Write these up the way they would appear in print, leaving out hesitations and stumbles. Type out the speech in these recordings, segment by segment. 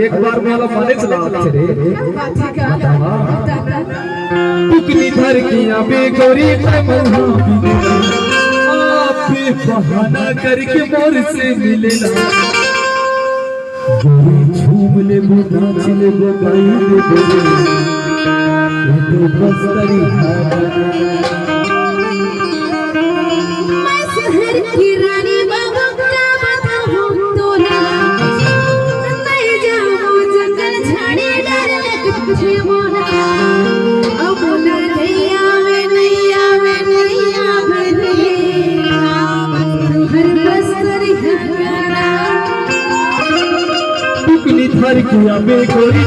एक बार मला माने चला रे टुकनी धर किया बेगोरी आपे बहाना करके मोर से मिलेला गोरी झूम ले नाच ले गाई ले तो बस तरी मैं शहर की रानी बाबा क्या बताऊं तोरा नहीं जाऊं जंगल झाड़ी डर लगते मोरा अब बोला नहीं आवे नहीं आवे नहीं आवे हर बस तरी हरा टुकनी धर किया बेगोरी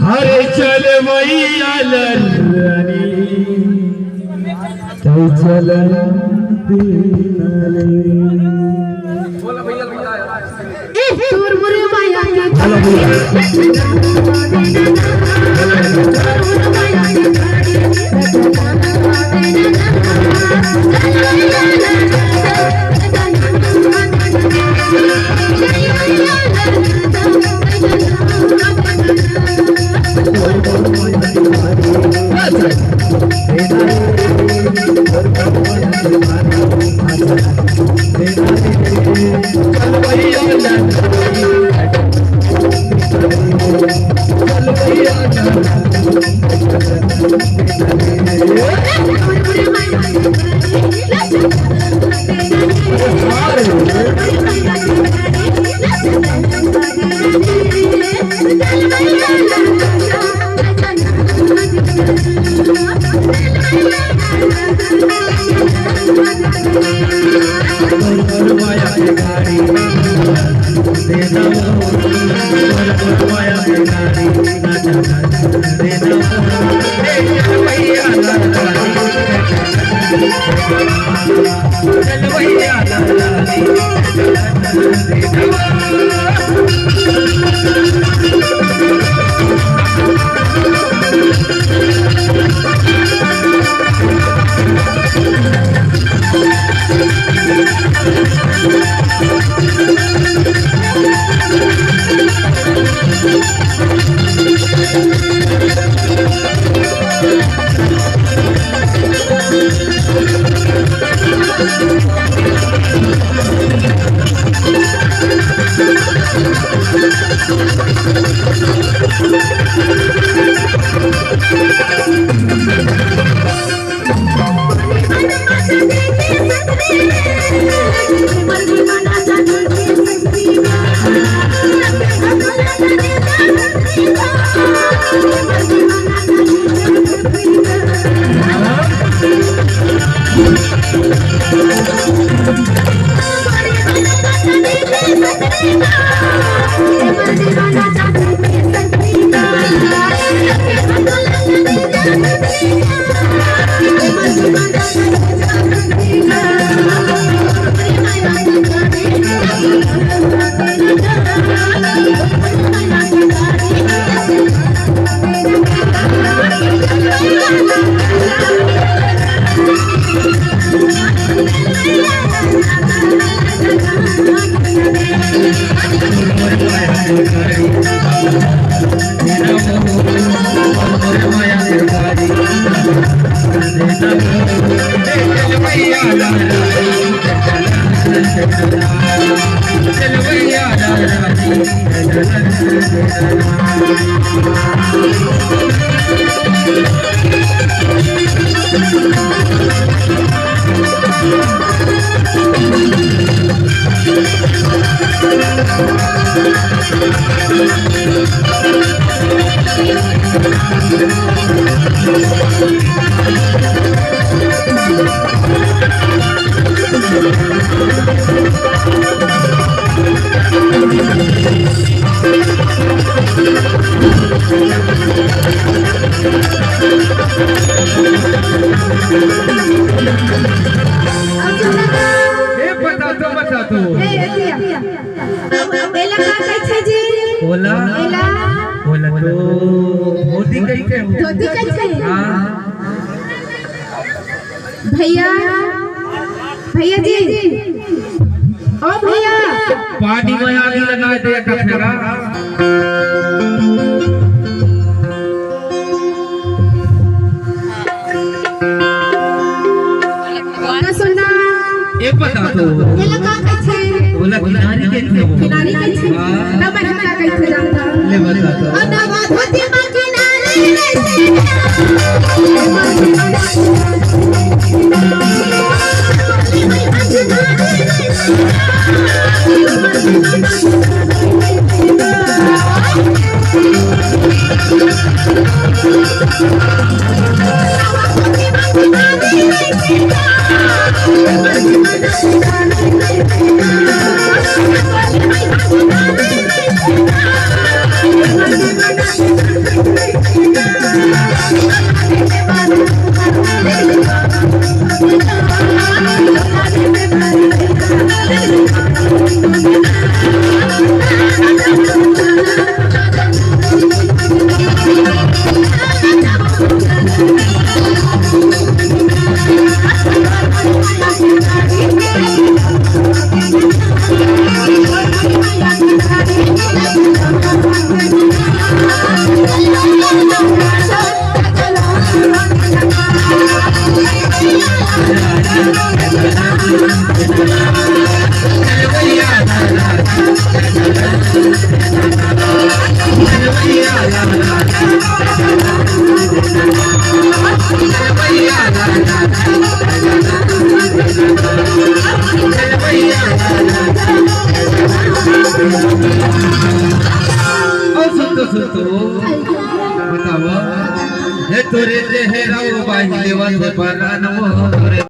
हरे चल मैया ललनी चल तोर मुरे माया चल भैया माया की गाड़ी दे दो माया की गाड़ी दे दो भैया चल भैया बोला बोला तो धोती कैसे धोती कैसे हाँ भैया भैया जी ओ भैया पानी में आगे लगा दे कफेगा ना सुनना ये बता दो ये लगा कैसे बोला किनारी कैसे किनारी कैसे ना मैं लगा कैसे जानता ले बता दो और ना धोती में किनारी सुतो बताओ हे तोरे चेहरा बाहिले वसे परान मोरे